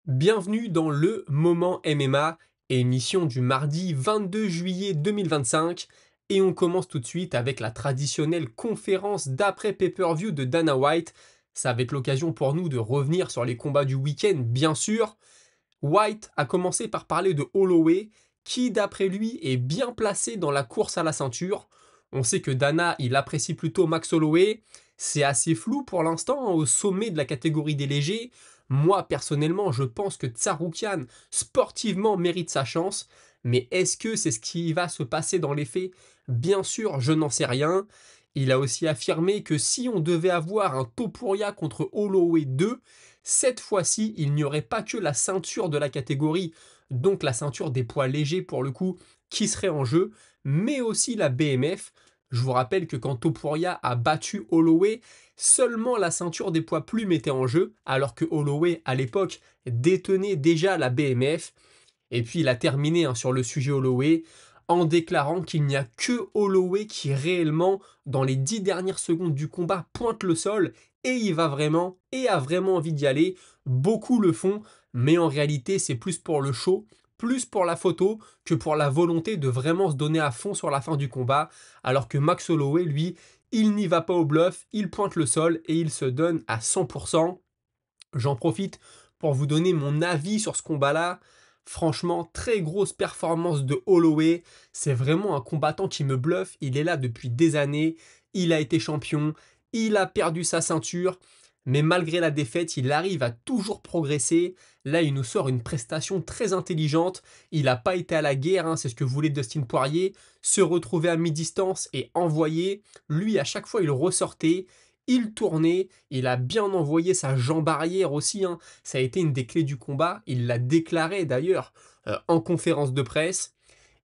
Bienvenue dans le Moment MMA, émission du mardi 22 juillet 2025. Et on commence tout de suite avec la traditionnelle conférence d'après pay-per-view de Dana White. Ça va être l'occasion pour nous de revenir sur les combats du week-end, bien sûr. White a commencé par parler de Holloway, qui d'après lui est bien placé dans la course à la ceinture. On sait que Dana, il apprécie plutôt Max Holloway. C'est assez flou pour l'instant, hein, au sommet de la catégorie des légers. Moi, personnellement, je pense que Tsarukyan, sportivement, mérite sa chance. Mais est-ce que c'est ce qui va se passer dans les faits? Bien sûr, je n'en sais rien. Il a aussi affirmé que si on devait avoir un Topuria contre Holloway 2, cette fois-ci, il n'y aurait pas que la ceinture de la catégorie, donc la ceinture des poids légers pour le coup, qui serait en jeu, mais aussi la BMF. Je vous rappelle que quand Topuria a battu Holloway, seulement la ceinture des poids plumes était en jeu, alors que Holloway, à l'époque, détenait déjà la BMF. Et puis il a terminé, hein, sur le sujet Holloway en déclarant qu'il n'y a que Holloway qui réellement, dans les 10 dernières secondes du combat, pointe le sol et il va vraiment et a vraiment envie d'y aller. Beaucoup le font, mais en réalité c'est plus pour le show, plus pour la photo que pour la volonté de vraiment se donner à fond sur la fin du combat, alors que Max Holloway, lui, il n'y va pas au bluff, il pointe le sol et il se donne à 100%. J'en profite pour vous donner mon avis sur ce combat-là. Franchement, très grosse performance de Holloway. C'est vraiment un combattant qui me bluffe. Il est là depuis des années. Il a été champion. Il a perdu sa ceinture. Mais malgré la défaite, il arrive à toujours progresser. Là, il nous sort une prestation très intelligente. Il n'a pas été à la guerre, hein, c'est ce que voulait Dustin Poirier. Se retrouver à mi-distance et envoyer. Lui, à chaque fois, il ressortait. Il tournait, il a bien envoyé sa jambe arrière aussi, hein. Ça a été une des clés du combat, il l'a déclaré d'ailleurs en conférence de presse.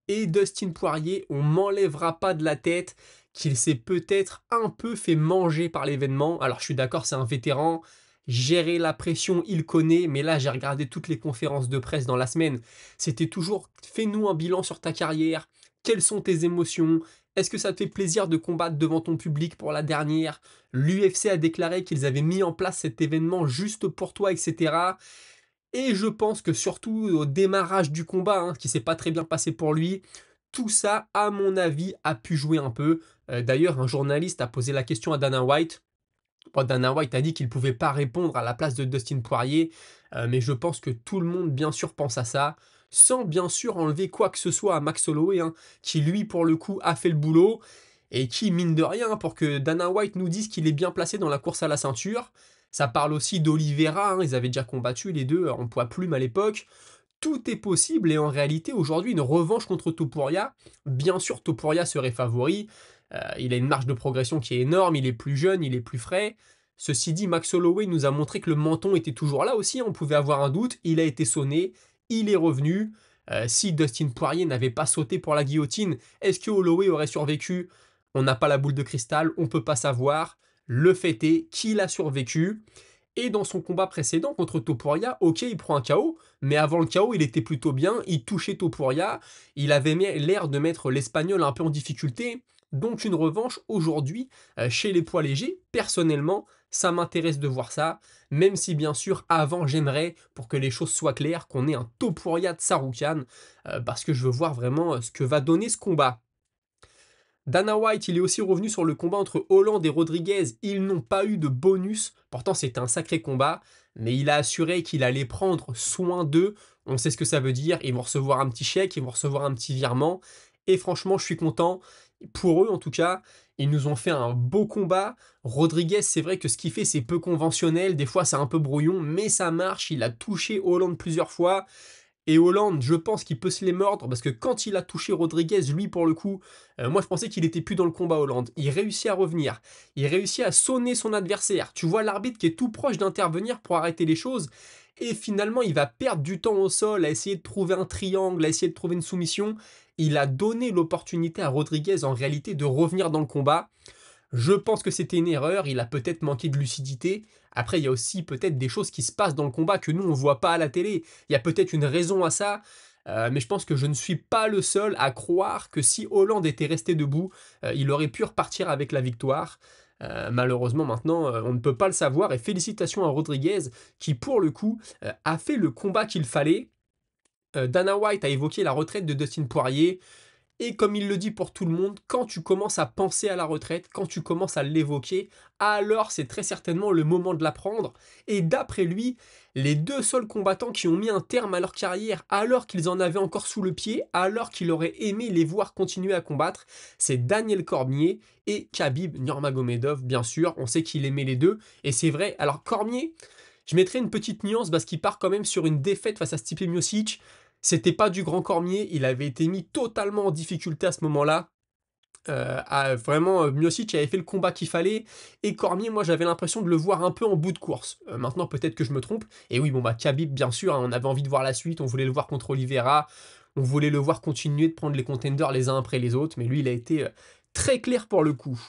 Et Dustin Poirier, on m'enlèvera pas de la tête qu'il s'est peut-être un peu fait manger par l'événement. Alors je suis d'accord, c'est un vétéran, gérer la pression, il connaît, mais là j'ai regardé toutes les conférences de presse dans la semaine. C'était toujours fais-nous un bilan sur ta carrière, quelles sont tes émotions, est-ce que ça te fait plaisir de combattre devant ton public pour la dernière? L'UFC a déclaré qu'ils avaient mis en place cet événement juste pour toi, etc. Et je pense que surtout au démarrage du combat, hein, qui s'est pas très bien passé pour lui, tout ça, à mon avis, a pu jouer un peu. D'ailleurs, un journaliste a posé la question à Dana White. Bon, Dana White a dit qu'il ne pouvait pas répondre à la place de Dustin Poirier, mais je pense que tout le monde, bien sûr, pense à ça, sans bien sûr enlever quoi que ce soit à Max Holloway, hein, qui lui, pour le coup, a fait le boulot, et qui, mine de rien, pour que Dana White nous dise qu'il est bien placé dans la course à la ceinture. Ça parle aussi d'Oliveira, hein, ils avaient déjà combattu les deux en poids plume à l'époque. Tout est possible et en réalité aujourd'hui une revanche contre Topuria. Bien sûr Topuria serait favori, il a une marge de progression qui est énorme, il est plus jeune, il est plus frais. Ceci dit, Max Holloway nous a montré que le menton était toujours là aussi, on pouvait avoir un doute, il a été sonné, il est revenu. Si Dustin Poirier n'avait pas sauté pour la guillotine, est-ce que Holloway aurait survécu? On n'a pas la boule de cristal, on ne peut pas savoir. Le fait est qu'il a survécu. Et dans son combat précédent contre Topuria, ok, il prend un KO, mais avant le KO, il était plutôt bien, il touchait Topuria, il avait l'air de mettre l'Espagnol un peu en difficulté. Donc une revanche aujourd'hui chez les poids légers, personnellement, ça m'intéresse de voir ça, même si bien sûr avant j'aimerais, pour que les choses soient claires, qu'on ait un Topuria de Tsarukyan, parce que je veux voir vraiment ce que va donner ce combat. Dana White, il est aussi revenu sur le combat entre Hollande et Rodriguez. Ils n'ont pas eu de bonus. Pourtant, c'était un sacré combat. Mais il a assuré qu'il allait prendre soin d'eux. On sait ce que ça veut dire. Ils vont recevoir un petit chèque, ils vont recevoir un petit virement. Et franchement, je suis content. Pour eux, en tout cas, ils nous ont fait un beau combat. Rodriguez, c'est vrai que ce qu'il fait, c'est peu conventionnel. Des fois, c'est un peu brouillon, mais ça marche. Il a touché Hollande plusieurs fois. Et Hollande, je pense qu'il peut se les mordre parce que quand il a touché Rodriguez, lui pour le coup, moi je pensais qu'il était plus dans le combat Hollande. Il réussit à revenir, il réussit à sonner son adversaire. Tu vois l'arbitre qui est tout proche d'intervenir pour arrêter les choses. Et finalement, il va perdre du temps au sol à essayer de trouver un triangle, à essayer de trouver une soumission. Il a donné l'opportunité à Rodriguez en réalité de revenir dans le combat. Je pense que c'était une erreur, il a peut-être manqué de lucidité. Après, il y a aussi peut-être des choses qui se passent dans le combat que nous, on ne voit pas à la télé. Il y a peut-être une raison à ça, mais je pense que je ne suis pas le seul à croire que si Hollande était resté debout, il aurait pu repartir avec la victoire. Malheureusement maintenant, on ne peut pas le savoir et félicitations à Rodriguez qui pour le coup, a fait le combat qu'il fallait. Dana White a évoqué la retraite de Dustin Poirier. Et comme il le dit pour tout le monde, quand tu commences à penser à la retraite, quand tu commences à l'évoquer, alors c'est très certainement le moment de la prendre. Et d'après lui, les deux seuls combattants qui ont mis un terme à leur carrière alors qu'ils en avaient encore sous le pied, alors qu'il aurait aimé les voir continuer à combattre, c'est Daniel Cormier et Khabib Nurmagomedov, bien sûr. On sait qu'il aimait les deux, et c'est vrai. Alors Cormier, je mettrais une petite nuance parce qu'il part quand même sur une défaite face à Stipe Miocic. C'était pas du grand Cormier, il avait été mis totalement en difficulté à ce moment-là. Vraiment, Miocic avait fait le combat qu'il fallait, et Cormier, moi j'avais l'impression de le voir un peu en bout de course. Maintenant peut-être que je me trompe, et oui, bon bah Khabib bien sûr, hein, on avait envie de voir la suite, on voulait le voir contre Oliveira, on voulait le voir continuer de prendre les contenders les uns après les autres, mais lui il a été très clair pour le coup.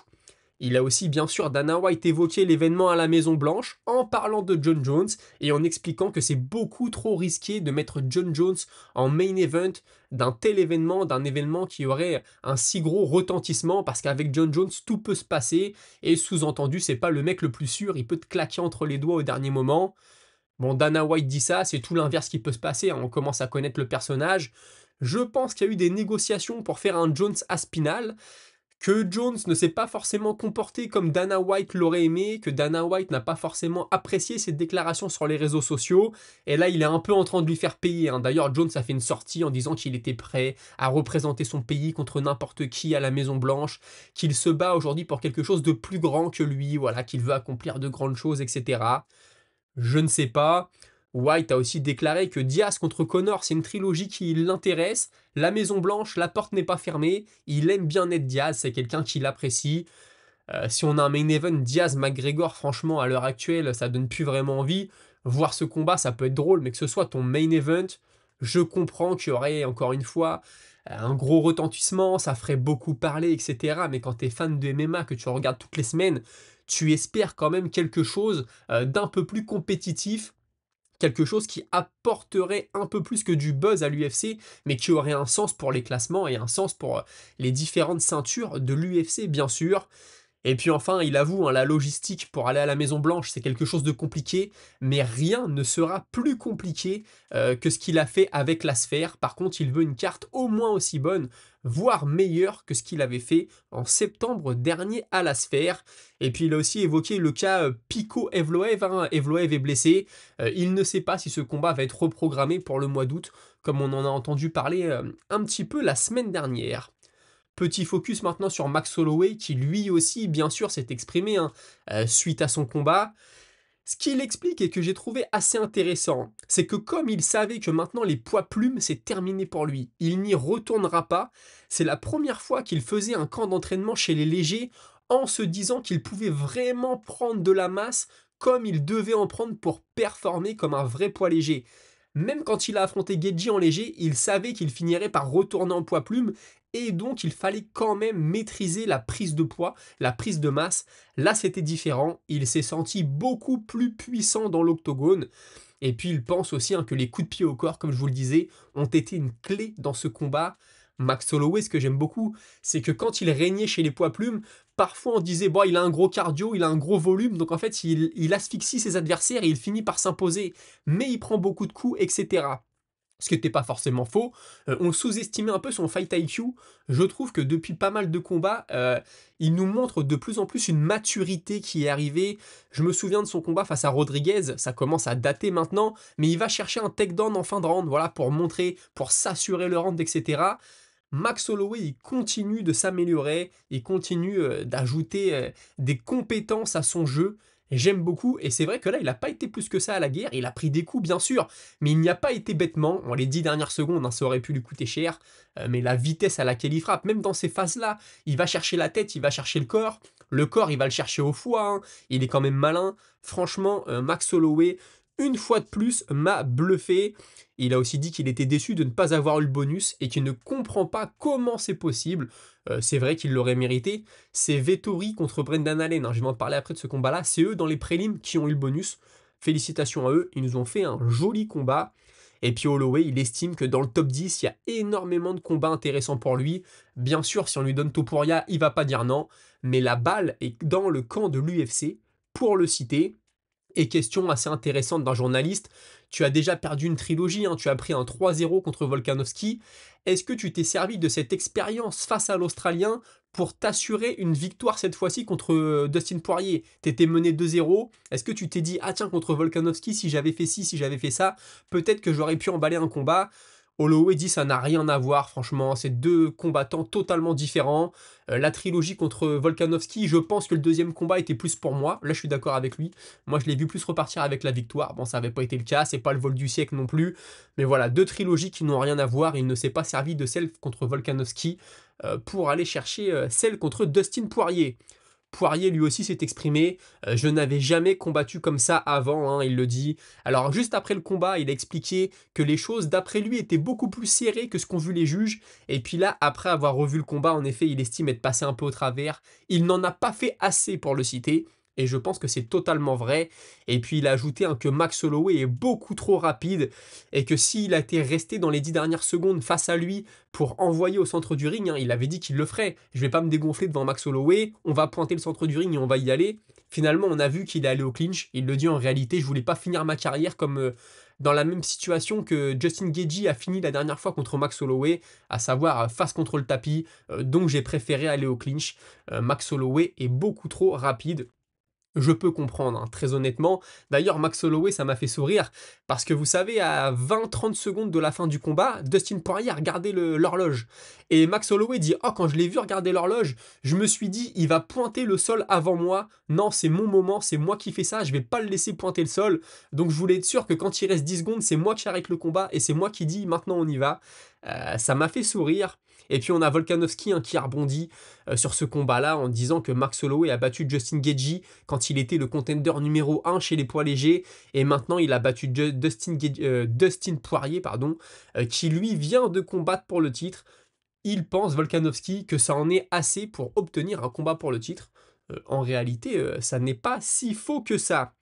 Il a aussi bien sûr Dana White évoqué l'événement à la Maison Blanche en parlant de John Jones et en expliquant que c'est beaucoup trop risqué de mettre John Jones en main event d'un tel événement, d'un événement qui aurait un si gros retentissement parce qu'avec John Jones tout peut se passer et sous-entendu c'est pas le mec le plus sûr, il peut te claquer entre les doigts au dernier moment. Bon, Dana White dit ça, c'est tout l'inverse qui peut se passer, hein, on commence à connaître le personnage. Je pense qu'il y a eu des négociations pour faire un Jones à Spinal, que Jones ne s'est pas forcément comporté comme Dana White l'aurait aimé, que Dana White n'a pas forcément apprécié ses déclarations sur les réseaux sociaux, et là il est un peu en train de lui faire payer, hein. D'ailleurs Jones a fait une sortie en disant qu'il était prêt à représenter son pays contre n'importe qui à la Maison Blanche, qu'il se bat aujourd'hui pour quelque chose de plus grand que lui, voilà, qu'il veut accomplir de grandes choses, etc. Je ne sais pas. White a aussi déclaré que Diaz contre Connor, c'est une trilogie qui l'intéresse. La Maison Blanche, la porte n'est pas fermée. Il aime bien être Diaz, c'est quelqu'un qui l'apprécie. Si on a un main event Diaz-McGregor, franchement, à l'heure actuelle, ça donne plus vraiment envie. Voir ce combat, ça peut être drôle, mais que ce soit ton main event, je comprends qu'il y aurait, encore une fois, un gros retentissement, ça ferait beaucoup parler, etc. Mais quand tu es fan de MMA, que tu regardes toutes les semaines, tu espères quand même quelque chose d'un peu plus compétitif, quelque chose qui apporterait un peu plus que du buzz à l'UFC, mais qui aurait un sens pour les classements et un sens pour les différentes ceintures de l'UFC, bien sûr. Et puis enfin, il avoue, hein, la logistique pour aller à la Maison Blanche, c'est quelque chose de compliqué, mais rien ne sera plus compliqué que ce qu'il a fait avec la sphère. Par contre, il veut une carte au moins aussi bonne, voire meilleure que ce qu'il avait fait en septembre dernier à la sphère. Et puis il a aussi évoqué le cas Pico Evloev, hein. Evloev est blessé, il ne sait pas si ce combat va être reprogrammé pour le mois d'août, comme on en a entendu parler un petit peu la semaine dernière. Petit focus maintenant sur Max Holloway, qui lui aussi, bien sûr, s'est exprimé hein, suite à son combat. Ce qu'il explique et que j'ai trouvé assez intéressant, c'est que comme il savait que maintenant les poids plumes, c'est terminé pour lui, il n'y retournera pas, c'est la première fois qu'il faisait un camp d'entraînement chez les légers en se disant qu'il pouvait vraiment prendre de la masse comme il devait en prendre pour performer comme un vrai poids léger. Même quand il a affronté Geji en léger, il savait qu'il finirait par retourner en poids plume et donc il fallait quand même maîtriser la prise de poids, la prise de masse. Là c'était différent, il s'est senti beaucoup plus puissant dans l'octogone. Et puis il pense aussi hein, que les coups de pied au corps, comme je vous le disais, ont été une clé dans ce combat. Max Holloway, ce que j'aime beaucoup, c'est que quand il régnait chez les poids plumes, parfois on disait bon, il a un gros cardio, il a un gros volume, donc en fait il asphyxie ses adversaires et il finit par s'imposer, mais il prend beaucoup de coups, etc. Ce qui n'était pas forcément faux. On sous-estimait un peu son fight IQ. Je trouve que depuis pas mal de combats, il nous montre de plus en plus une maturité qui est arrivée. Je me souviens de son combat face à Rodriguez, ça commence à dater maintenant, mais il va chercher un takedown en fin de round, voilà, pour montrer, pour s'assurer le round, etc. Max Holloway, il continue de s'améliorer, il continue d'ajouter des compétences à son jeu. Et j'aime beaucoup, et c'est vrai que là, il n'a pas été plus que ça à la guerre, il a pris des coups, bien sûr, mais il n'y a pas été bêtement, en les 10 dernières secondes, hein, ça aurait pu lui coûter cher, mais la vitesse à laquelle il frappe, même dans ces phases-là, il va chercher la tête, il va chercher le corps, il va le chercher au foie, hein, il est quand même malin. Franchement, Max Holloway, une fois de plus, m'a bluffé. Il a aussi dit qu'il était déçu de ne pas avoir eu le bonus et qu'il ne comprend pas comment c'est possible. C'est vrai qu'il l'aurait mérité. C'est Vettori contre Brendan Allen, hein. Je vais en parler après de ce combat-là. C'est eux dans les prélims qui ont eu le bonus. Félicitations à eux, ils nous ont fait un joli combat. Et puis Holloway, il estime que dans le top 10, il y a énormément de combats intéressants pour lui. Bien sûr, si on lui donne Topuria, il va pas dire non, mais la balle est dans le camp de l'UFC pour le citer. Et question assez intéressante d'un journaliste, tu as déjà perdu une trilogie, hein, tu as pris un 3-0 contre Volkanovski. Est-ce que tu t'es servi de cette expérience face à l'Australien pour t'assurer une victoire cette fois-ci contre Dustin Poirier? T'étais mené 2-0, est-ce que tu t'es dit, ah tiens, contre Volkanovski, si j'avais fait ci, si j'avais fait ça, peut-être que j'aurais pu emballer un combat? Holloway dit ça n'a rien à voir, franchement, c'est deux combattants totalement différents. La trilogie contre Volkanovski, je pense que le deuxième combat était plus pour moi, là je suis d'accord avec lui. Moi je l'ai vu plus repartir avec la victoire, bon ça n'avait pas été le cas, c'est pas le vol du siècle non plus. Mais voilà, deux trilogies qui n'ont rien à voir, il ne s'est pas servi de celle contre Volkanovski pour aller chercher celle contre Dustin Poirier. Poirier lui aussi s'est exprimé, je n'avais jamais combattu comme ça avant, hein, il le dit. Alors juste après le combat, il a expliqué que les choses d'après lui étaient beaucoup plus serrées que ce qu'ont vu les juges. Et puis là, après avoir revu le combat, en effet, il estime être passé un peu au travers. Il n'en a pas fait assez pour le citer. Et je pense que c'est totalement vrai. Et puis il a ajouté que Max Holloway est beaucoup trop rapide et que s'il a été resté dans les 10 dernières secondes face à lui pour envoyer au centre du ring, hein, il avait dit qu'il le ferait. Je vais pas me dégonfler devant Max Holloway, on va pointer le centre du ring et on va y aller. Finalement, on a vu qu'il est allé au clinch. Il le dit en réalité, je voulais pas finir ma carrière comme dans la même situation que Justin Gaethje a fini la dernière fois contre Max Holloway, à savoir face contre le tapis. Donc j'ai préféré aller au clinch. Max Holloway est beaucoup trop rapide. Je peux comprendre, hein, très honnêtement. D'ailleurs, Max Holloway, ça m'a fait sourire, parce que vous savez, à 20-30 secondes de la fin du combat, Dustin Poirier a regardé l'horloge. Et Max Holloway dit, oh, quand je l'ai vu regarder l'horloge, je me suis dit, il va pointer le sol avant moi. Non, c'est mon moment, c'est moi qui fais ça, je vais pas le laisser pointer le sol. Donc je voulais être sûr que quand il reste 10 secondes, c'est moi qui arrête le combat, et c'est moi qui dis, maintenant on y va. Ça m'a fait sourire. Et puis on a Volkanovski qui a rebondi sur ce combat-là en disant que Max Holloway a battu Justin Gaethje quand il était le contender numéro 1 chez les poids légers, et maintenant il a battu Dustin Poirier, pardon, qui lui vient de combattre pour le titre. Il pense, Volkanovski, que ça en est assez pour obtenir un combat pour le titre. En réalité, ça n'est pas si faux que ça.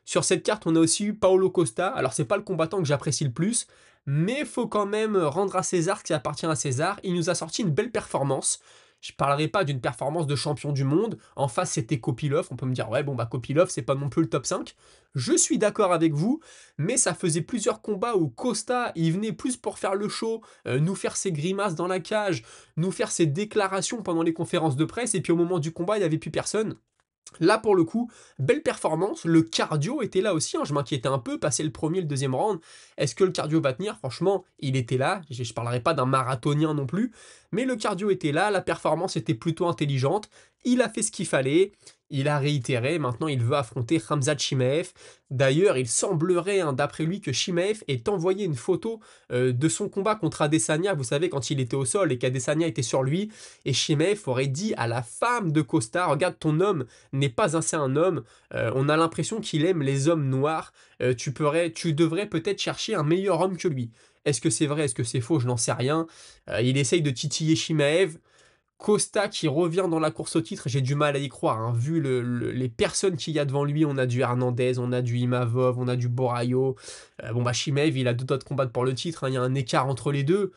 Sur cette carte, on a aussi eu Paulo Costa. Alors, c'est pas le combattant que j'apprécie le plus, mais faut quand même rendre à César ce qui appartient à César. Il nous a sorti une belle performance. Je parlerai pas d'une performance de champion du monde. En face, c'était Kopylov. On peut me dire, ouais, bon, bah, Kopylov, c'est pas non plus le top 5. Je suis d'accord avec vous, mais ça faisait plusieurs combats où Costa, il venait plus pour faire le show, nous faire ses grimaces dans la cage, nous faire ses déclarations pendant les conférences de presse, et puis au moment du combat, il n'y avait plus personne. Là, pour le coup, belle performance. Le cardio était là aussi, hein. Je m'inquiétais un peu, passer le premier, le deuxième round. Est-ce que le cardio va tenir? Franchement, il était là. Je ne parlerai pas d'un marathonien non plus, mais le cardio était là. La performance était plutôt intelligente. Il a fait ce qu'il fallait. Il a réitéré. Maintenant, il veut affronter Khamzat Chimaev. D'ailleurs, il semblerait, hein, d'après lui, que Chimaev ait envoyé une photo de son combat contre Adesanya. Vous savez, quand il était au sol et qu'Adesanya était sur lui. Et Chimaev aurait dit à la femme de Costa, regarde, ton homme n'est pas assez un homme, on a l'impression qu'il aime les hommes noirs, tu devrais peut-être chercher un meilleur homme que lui. Est-ce que c'est vrai, est-ce que c'est faux, je n'en sais rien. Il essaye de titiller Chimaev. Costa qui revient dans la course au titre, j'ai du mal à y croire, hein. Vu les personnes qu'il y a devant lui, on a du Hernandez, on a du Imavov, on a du Borayo. Bon bah Chimaev, il a deux doigts de combattre pour le titre, hein. Il y a un écart entre les deux.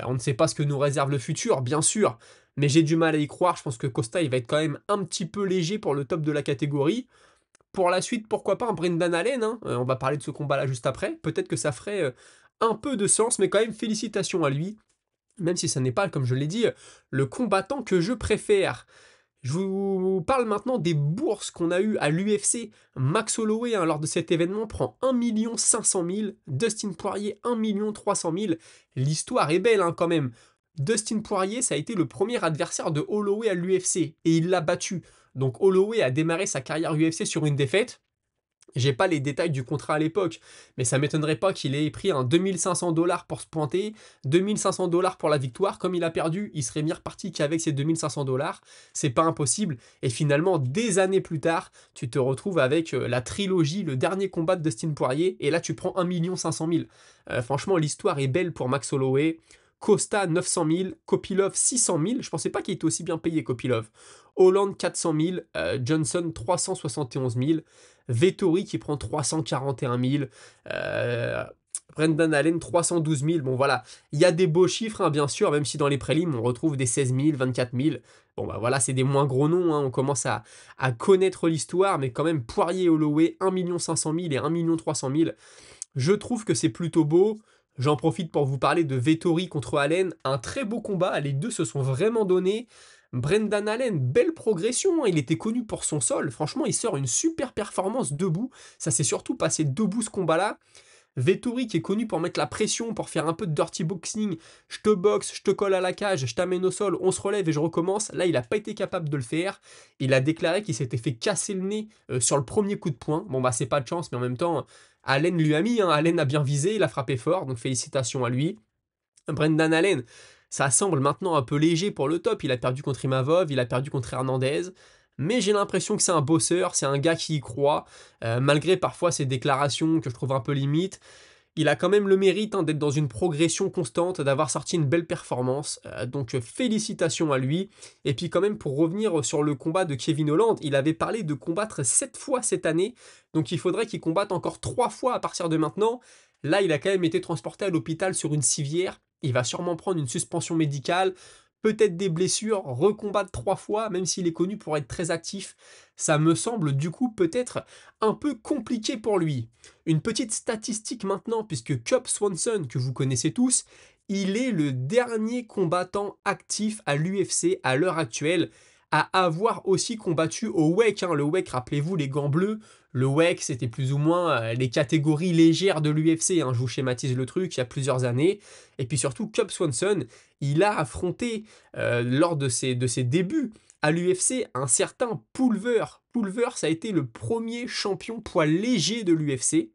On ne sait pas ce que nous réserve le futur, bien sûr, mais j'ai du mal à y croire. Je pense que Costa, il va être quand même un petit peu léger pour le top de la catégorie. Pour la suite, pourquoi pas un Brendan Allen, hein. On va parler de ce combat-là juste après. Peut-être que ça ferait un peu de sens, mais quand même félicitations à lui. Même si ça n'est pas, comme je l'ai dit, le combattant que je préfère. Je vous parle maintenant des bourses qu'on a eues à l'UFC. Max Holloway, hein, lors de cet événement, prend 1 500 000. Dustin Poirier, 1 300 000. L'histoire est belle, hein, quand même. Dustin Poirier, ça a été le premier adversaire de Holloway à l'UFC, et il l'a battu. Donc Holloway a démarré sa carrière UFC sur une défaite. J'ai pas les détails du contrat à l'époque, mais ça m'étonnerait pas qu'il ait pris un 2500 $ pour se pointer, 2500 $ pour la victoire. Comme il a perdu, il serait bien reparti qu'avec ces 2500 $. C'est pas impossible. Et finalement, des années plus tard, tu te retrouves avec la trilogie, le dernier combat de Dustin Poirier, et là tu prends 1 500 000. Franchement, l'histoire est belle pour Max Holloway. Costa 900 000, Kopylov 600 000. Je pensais pas qu'il était aussi bien payé, Kopylov. Hollande 400 000, Johnson 371 000. Vettori qui prend 341 000. Brendan Allen, 312 000. Bon, voilà, il y a des beaux chiffres, hein, bien sûr, même si dans les prélims, on retrouve des 16 000, 24 000. Bon, bah voilà, c'est des moins gros noms, hein, on commence à connaître l'histoire, mais quand même, Poirier et Holloway, 1 500 000 et 1 300 000. Je trouve que c'est plutôt beau. J'en profite pour vous parler de Vettori contre Allen. Un très beau combat, les deux se sont vraiment donnés. Brendan Allen, belle progression, hein. Il était connu pour son sol. Franchement, il sort une super performance debout. Ça s'est surtout passé debout ce combat-là. Vettori qui est connu pour mettre la pression, pour faire un peu de dirty boxing, je te boxe, je te colle à la cage, je t'amène au sol, on se relève et je recommence. Là, il n'a pas été capable de le faire. Il a déclaré qu'il s'était fait casser le nez sur le premier coup de poing. Bon, bah, c'est pas de chance, mais en même temps, Allen lui a mis, hein. Allen a bien visé, il a frappé fort, donc félicitations à lui. Brendan Allen, ça semble maintenant un peu léger pour le top. Il a perdu contre Imavov, il a perdu contre Hernandez. Mais j'ai l'impression que c'est un bosseur, c'est un gars qui y croit, malgré parfois ses déclarations que je trouve un peu limites. Il a quand même le mérite, hein, d'être dans une progression constante, d'avoir sorti une belle performance. Donc félicitations à lui. Et puis quand même pour revenir sur le combat de Kevin Holland, il avait parlé de combattre 7 fois cette année. Donc il faudrait qu'il combatte encore 3 fois à partir de maintenant. Là, il a quand même été transporté à l'hôpital sur une civière. Il va sûrement prendre une suspension médicale, peut-être des blessures, recombattre 3 fois, même s'il est connu pour être très actif. Ça me semble du coup peut-être un peu compliqué pour lui. Une petite statistique maintenant, puisque Cub Swanson, que vous connaissez tous, il est le dernier combattant actif à l'UFC à l'heure actuelle à avoir aussi combattu au WEC. Hein. Le WEC, rappelez-vous, les gants bleus. Le WEC, c'était plus ou moins les catégories légères de l'UFC. Hein. Je vous schématise le truc, il y a plusieurs années. Et puis surtout, Cub Swanson, il a affronté, lors de ses débuts à l'UFC, un certain Pulver. Pulver, ça a été le premier champion poids léger de l'UFC.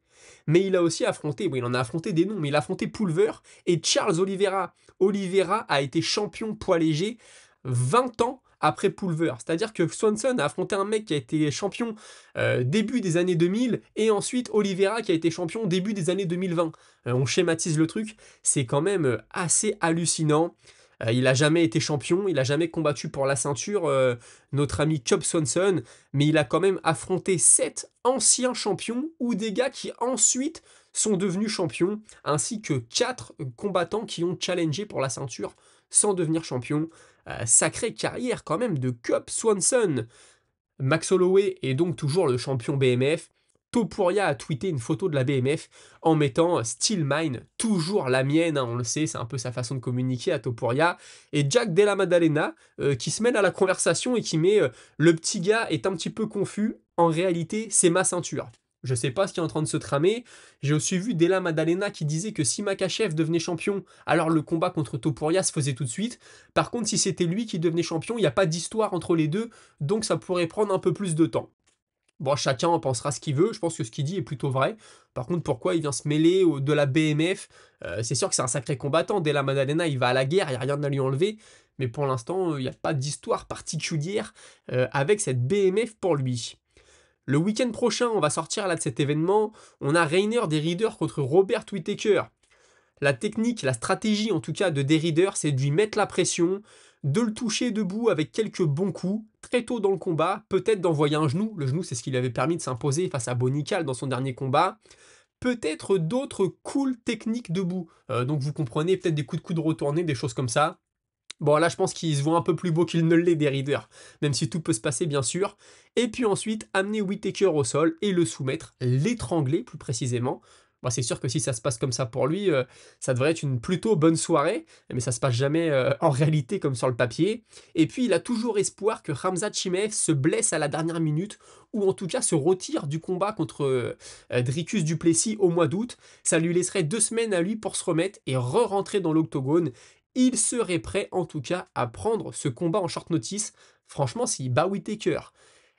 Mais il a aussi affronté, il en a affronté des noms, mais il a affronté Pulver et Charles Oliveira. Oliveira a été champion poids léger 20 ans après Pulver. C'est-à-dire que Swanson a affronté un mec qui a été champion début des années 2000 et ensuite Oliveira qui a été champion début des années 2020. On schématise le truc, c'est quand même assez hallucinant. Il n'a jamais été champion, il n'a jamais combattu pour la ceinture, notre ami Cub Swanson, mais il a quand même affronté 7 anciens champions ou des gars qui ensuite sont devenus champions, ainsi que 4 combattants qui ont challengé pour la ceinture sans devenir champion. Sacrée carrière quand même de Cub Swanson. Max Holloway est donc toujours le champion BMF. Topuria a tweeté une photo de la BMF en mettant Still Mine, toujours la mienne, hein, on le sait, c'est un peu sa façon de communiquer à Topuria. Et Jack Della Maddalena qui se mêle à la conversation et qui met le petit gars est un petit peu confus, en réalité c'est ma ceinture. Je sais pas ce qui est en train de se tramer. J'ai aussi vu Della Maddalena qui disait que si Makhachev devenait champion, alors le combat contre Topuria se faisait tout de suite. Par contre, si c'était lui qui devenait champion, il n'y a pas d'histoire entre les deux, donc ça pourrait prendre un peu plus de temps. Bon, chacun en pensera ce qu'il veut, je pense que ce qu'il dit est plutôt vrai. Par contre, pourquoi il vient se mêler de la BMF? C'est sûr que c'est un sacré combattant. Della Maddalena, il va à la guerre, il n'y a rien à lui enlever. Mais pour l'instant, il n'y a pas d'histoire particulière avec cette BMF pour lui. Le week-end prochain, on va sortir là de cet événement. On a Rainer Derrider contre Robert Whittaker. La technique, la stratégie en tout cas de Derrider, c'est de lui mettre la pression, de le toucher debout avec quelques bons coups, très tôt dans le combat, peut-être d'envoyer un genou. Le genou, c'est ce qui lui avait permis de s'imposer face à Bonical dans son dernier combat. Peut-être d'autres cool techniques debout. Donc vous comprenez, peut-être des coups de coude retournés, des choses comme ça. Bon, là, je pense qu'il se voit un peu plus beau qu'il ne l'est Derrider, même si tout peut se passer, bien sûr. Et puis ensuite, amener Whittaker au sol et le soumettre, l'étrangler plus précisément. Bon, c'est sûr que si ça se passe comme ça pour lui, ça devrait être une plutôt bonne soirée, mais ça se passe jamais en réalité comme sur le papier. Et puis, il a toujours espoir que Khamzat Chimaev se blesse à la dernière minute, ou en tout cas se retire du combat contre Dricus du Plessis au mois d'août. Ça lui laisserait 2 semaines à lui pour se remettre et re-rentrer dans l'octogone. Il serait prêt en tout cas à prendre ce combat en short notice. Franchement, s'il bat Whittaker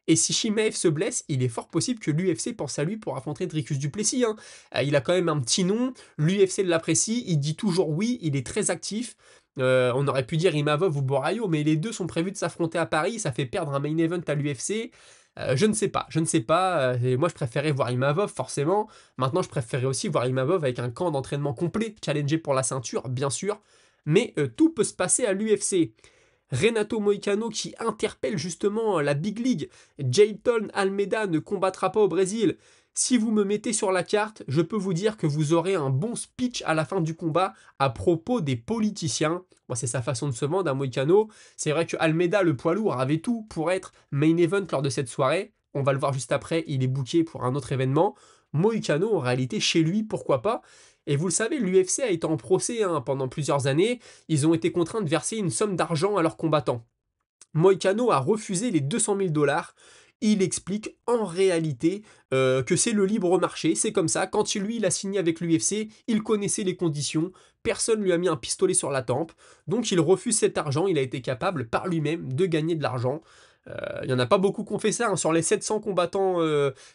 et si Chimaev se blesse, il est fort possible que l'UFC pense à lui pour affronter Dricus du Plessis. Hein. Il a quand même un petit nom, l'UFC l'apprécie, il dit toujours oui, il est très actif. On aurait pu dire Imavov ou Borayo, mais les deux sont prévus de s'affronter à Paris, ça fait perdre un main event à l'UFC. Je ne sais pas. Moi, je préférais voir Imavov, forcément. Maintenant, je préférais aussi voir Imavov avec un camp d'entraînement complet, challenger pour la ceinture, bien sûr. Mais tout peut se passer à l'UFC. Renato Moicano qui interpelle justement la Big League. Jayton Almeida ne combattra pas au Brésil. Si vous me mettez sur la carte, je peux vous dire que vous aurez un bon speech à la fin du combat à propos des politiciens. Moi, c'est sa façon de se vendre à Moïcano. C'est vrai que Almeida, le poids lourd, avait tout pour être main event lors de cette soirée. On va le voir juste après, il est booké pour un autre événement. Moïcano, en réalité, chez lui, pourquoi pas. Et vous le savez, l'UFC a été en procès pendant plusieurs années. Ils ont été contraints de verser une somme d'argent à leurs combattants. Moïcano a refusé les 200 000 dollars. Il explique en réalité que c'est le libre marché, c'est comme ça. Quand lui, il a signé avec l'UFC, il connaissait les conditions, personne lui a mis un pistolet sur la tempe, donc il refuse cet argent, il a été capable par lui-même de gagner de l'argent. Il n'y en a pas beaucoup qui ont fait ça, hein. Sur les 700 combattants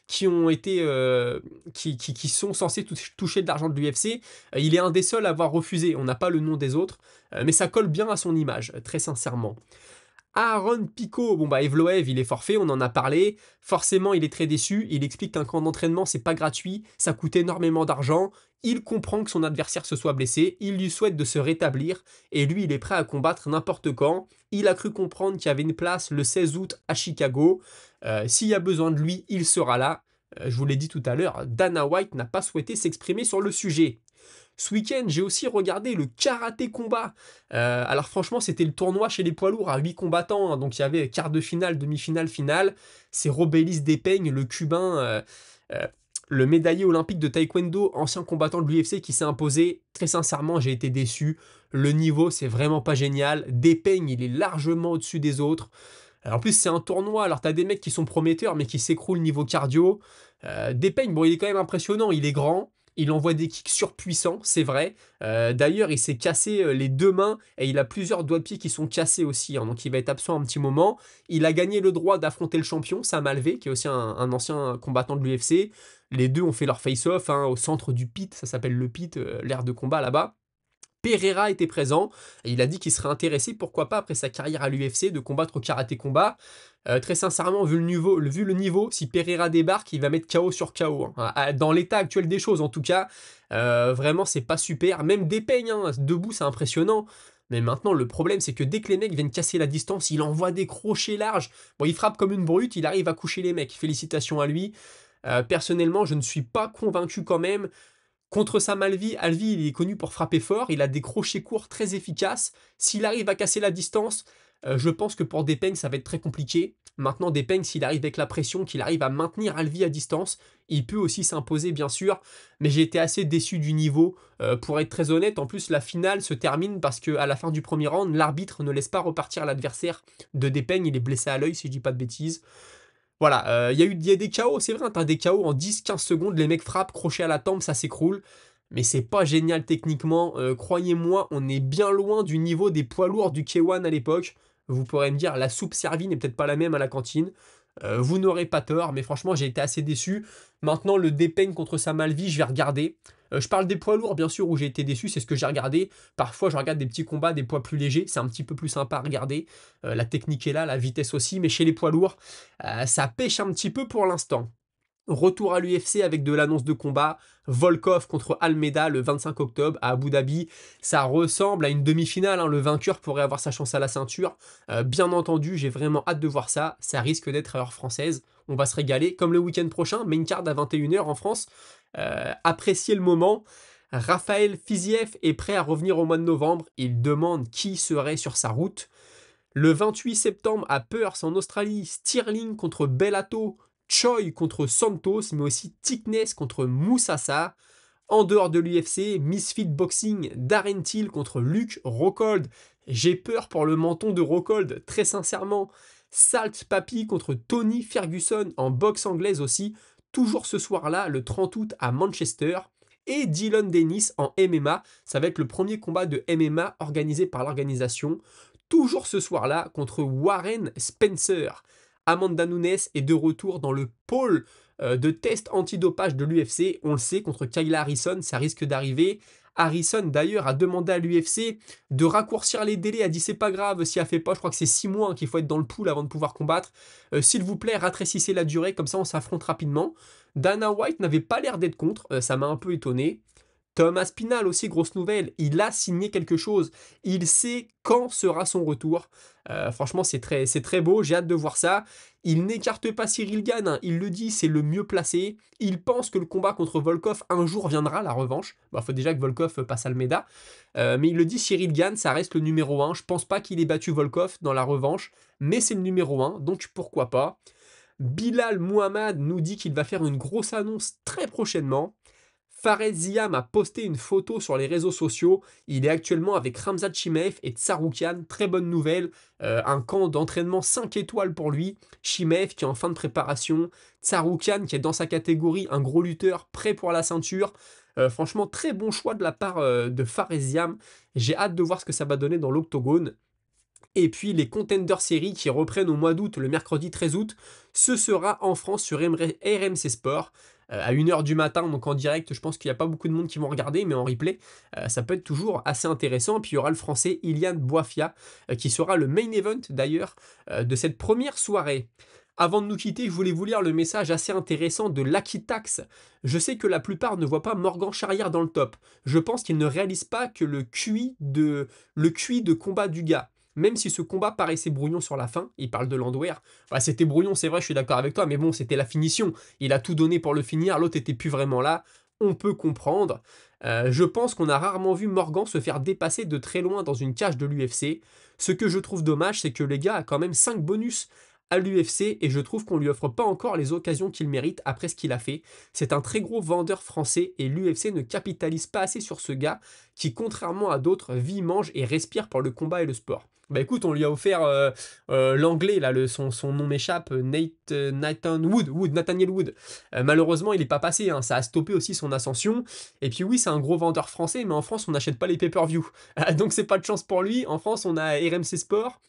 qui ont été, qui sont censés toucher de l'argent de l'UFC, il est un des seuls à avoir refusé. On n'a pas le nom des autres, mais ça colle bien à son image, très sincèrement. Aaron Pico, bon bah Evloev, il est forfait, on en a parlé. Forcément, il est très déçu. Il explique qu'un camp d'entraînement, c'est pas gratuit, ça coûte énormément d'argent. Il comprend que son adversaire se soit blessé, il lui souhaite de se rétablir, et lui, il est prêt à combattre n'importe quand. Il a cru comprendre qu'il y avait une place le 16 août à Chicago. S'il y a besoin de lui, il sera là. Je vous l'ai dit tout à l'heure, Dana White n'a pas souhaité s'exprimer sur le sujet. Ce week-end, j'ai aussi regardé le karaté combat. Alors franchement, c'était le tournoi chez les poids lourds à 8 combattants, hein. Donc il y avait quart de finale, demi-finale, finale. C'est Robelis Depeigne, le cubain, le médaillé olympique de taekwondo, ancien combattant de l'UFC qui s'est imposé. Très sincèrement, j'ai été déçu. Le niveau, c'est vraiment pas génial. Depeigne, il est largement au-dessus des autres. En plus, c'est un tournoi, alors t'as des mecs qui sont prometteurs, mais qui s'écroulent niveau cardio. Depeigne, bon, il est quand même impressionnant, il est grand. Il envoie des kicks surpuissants, c'est vrai. D'ailleurs, il s'est cassé les deux mains et il a plusieurs doigts de pied qui sont cassés aussi, hein, donc il va être absent un petit moment. Il a gagné le droit d'affronter le champion, Sam Alvey, qui est aussi un ancien combattant de l'UFC. Les deux ont fait leur face-off au centre du pit, ça s'appelle le pit, l'aire de combat là-bas. Pereira était présent, et il a dit qu'il serait intéressé, pourquoi pas, après sa carrière à l'UFC, de combattre au karaté combat. Très sincèrement, vu le niveau, si Pereira débarque, il va mettre KO sur KO, hein. Dans l'état actuel des choses, en tout cas, vraiment, c'est pas super. Même Depeigne, hein, debout, c'est impressionnant. Mais maintenant, le problème, c'est que dès que les mecs viennent casser la distance, il envoie des crochets larges. Bon, il frappe comme une brute, il arrive à coucher les mecs. Félicitations à lui. Personnellement, je ne suis pas convaincu quand même. Contre Sam Alvey, il est connu pour frapper fort, il a des crochets courts très efficaces. S'il arrive à casser la distance, je pense que pour Depeigne, ça va être très compliqué. Maintenant, Depeigne, s'il arrive avec la pression, qu'il arrive à maintenir Alvey à distance, il peut aussi s'imposer, bien sûr. Mais j'ai été assez déçu du niveau, pour être très honnête. En plus, la finale se termine parce qu'à la fin du premier round, l'arbitre ne laisse pas repartir l'adversaire de Depeigne. Il est blessé à l'œil, si je dis pas de bêtises. Voilà, il y a des KO, c'est vrai, t'as des KO en 10-15 secondes, les mecs frappent, crochet à la tempe, ça s'écroule. Mais c'est pas génial techniquement, croyez-moi, on est bien loin du niveau des poids lourds du K1 à l'époque. Vous pourrez me dire, la soupe servie n'est peut-être pas la même à la cantine. Vous n'aurez pas tort, mais franchement, j'ai été assez déçu. Maintenant, le Depeigne contre Sam Alvey, je vais regarder. Je parle des poids lourds, bien sûr, où j'ai été déçu, c'est ce que j'ai regardé. Parfois, je regarde des petits combats, des poids plus légers, c'est un petit peu plus sympa à regarder. La technique est là, la vitesse aussi, mais chez les poids lourds, ça pêche un petit peu pour l'instant. Retour à l'UFC avec de l'annonce de combat. Volkov contre Almeida le 25 octobre à Abu Dhabi. Ça ressemble à une demi-finale, hein. Le vainqueur pourrait avoir sa chance à la ceinture. Bien entendu, j'ai vraiment hâte de voir ça. Ça risque d'être à heure française. On va se régaler. Comme le week-end prochain, main card à 21 h en France. Appréciez le moment. Raphaël Fiziev est prêt à revenir au mois de novembre. Il demande qui serait sur sa route. Le 28 septembre à Perth en Australie, Stirling contre Bellato. Choi contre Santos, mais aussi Thickness contre Moussassa. En dehors de l'UFC, Misfit Boxing, Darren Till contre Luke Rockhold. J'ai peur pour le menton de Rockhold, très sincèrement. Salt Papi contre Tony Ferguson en boxe anglaise aussi. Toujours ce soir-là, le 30 août à Manchester. Et Dylan Dennis en MMA. Ça va être le premier combat de MMA organisé par l'organisation. Toujours ce soir-là contre Warren Spencer. Amanda Nunes est de retour dans le pôle de test antidopage de l'UFC. On le sait, contre Kayla Harrison, ça risque d'arriver. Harrison, d'ailleurs, a demandé à l'UFC de raccourcir les délais. A dit c'est pas grave si elle fait pas, je crois que c'est 6 mois, hein, qu'il faut être dans le pool avant de pouvoir combattre. S'il vous plaît, rafraîchissez la durée, comme ça on s'affronte rapidement. Dana White n'avait pas l'air d'être contre, ça m'a un peu étonné. Thomas Pinal aussi, grosse nouvelle, il a signé quelque chose. Il sait quand sera son retour. Franchement, c'est très beau, j'ai hâte de voir ça. Il n'écarte pas Cyril Gane, hein, il le dit, c'est le mieux placé. Il pense que le combat contre Volkov un jour viendra, la revanche. Bah, faut déjà que Volkov passe Almeida. Mais il le dit, Cyril Gane, ça reste le numéro 1. Je pense pas qu'il ait battu Volkov dans la revanche, mais c'est le numéro 1, donc pourquoi pas. Bilal Muhammad nous dit qu'il va faire une grosse annonce très prochainement. Fares Ziam a posté une photo sur les réseaux sociaux. Il est actuellement avec Khamzat Chimaev et Tsaroukian. Très bonne nouvelle. Un camp d'entraînement 5 étoiles pour lui. Chimaev qui est en fin de préparation. Tsaroukian qui est dans sa catégorie, un gros lutteur prêt pour la ceinture. Franchement, très bon choix de la part de Fares Ziam. J'ai hâte de voir ce que ça va donner dans l'octogone. Et puis les Contender Series qui reprennent au mois d'août, le mercredi 13 août, ce sera en France sur RMC Sport, à 1h du matin, donc en direct, je pense qu'il n'y a pas beaucoup de monde qui vont regarder, mais en replay, ça peut être toujours assez intéressant. Puis il y aura le français Ilian Boafia, qui sera le main event d'ailleurs de cette première soirée. Avant de nous quitter, je voulais vous lire le message assez intéressant de Lucky Tax. Je sais que la plupart ne voient pas Morgan Charrière dans le top. Je pense qu'ils ne réalisent pas que le QI de combat du gars. Même si ce combat paraissait brouillon sur la fin, il parle de Landwehr. Bah, c'était brouillon, c'est vrai, je suis d'accord avec toi, mais bon, c'était la finition. Il a tout donné pour le finir, l'autre était plus vraiment là. On peut comprendre. Je pense qu'on a rarement vu Morgan se faire dépasser de très loin dans une cage de l'UFC. Ce que je trouve dommage, c'est que les gars a quand même 5 bonus à l'UFC et je trouve qu'on lui offre pas encore les occasions qu'il mérite après ce qu'il a fait. C'est un très gros vendeur français et l'UFC ne capitalise pas assez sur ce gars qui, contrairement à d'autres, vit, mange et respire pour le combat et le sport. Bah écoute, on lui a offert l'anglais, là, son nom m'échappe, Nathaniel Wood. Malheureusement, il n'est pas passé, hein, ça a stoppé aussi son ascension. Et puis oui, c'est un gros vendeur français, mais en France, on n'achète pas les pay-per-view. Donc c'est pas de chance pour lui. En France, on a RMC Sport.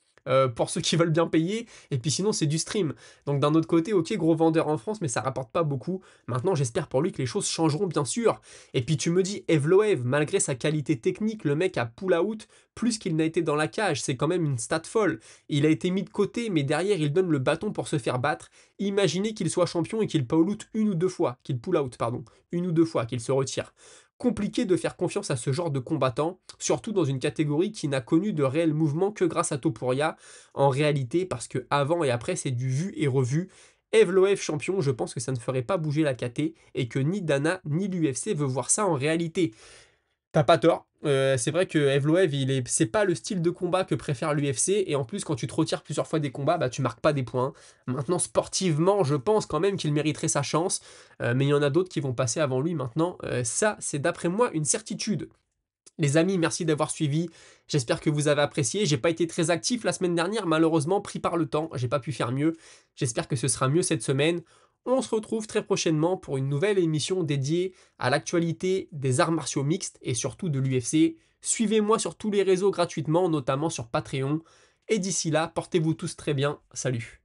Pour ceux qui veulent bien payer, et puis sinon c'est du stream. Donc d'un autre côté, ok, gros vendeur en France, mais ça rapporte pas beaucoup. Maintenant, j'espère pour lui que les choses changeront, bien sûr. Et puis tu me dis, Evloev, malgré sa qualité technique, le mec a pull out plus qu'il n'a été dans la cage, c'est quand même une stat folle. Il a été mis de côté, mais derrière il donne le bâton pour se faire battre. Imaginez qu'il soit champion et qu'il pull out une ou deux fois, une ou deux fois, qu'il se retire. Compliqué de faire confiance à ce genre de combattant, surtout dans une catégorie qui n'a connu de réels mouvements que grâce à Topuria, en réalité, parce que avant et après c'est du vu et revu. Evloev champion, je pense que ça ne ferait pas bouger la KT, et que ni Dana ni l'UFC veut voir ça en réalité. T'as pas tort. C'est vrai que Evloev, c'est pas le style de combat que préfère l'UFC, et en plus, quand tu te retires plusieurs fois des combats, bah, tu marques pas des points. Maintenant, sportivement, je pense quand même qu'il mériterait sa chance, mais il y en a d'autres qui vont passer avant lui maintenant. Ça, c'est d'après moi une certitude. Les amis, merci d'avoir suivi. J'espère que vous avez apprécié. J'ai pas été très actif la semaine dernière, malheureusement, pris par le temps. J'ai pas pu faire mieux. J'espère que ce sera mieux cette semaine. On se retrouve très prochainement pour une nouvelle émission dédiée à l'actualité des arts martiaux mixtes et surtout de l'UFC. Suivez-moi sur tous les réseaux gratuitement, notamment sur Patreon. Et d'ici là, portez-vous tous très bien. Salut.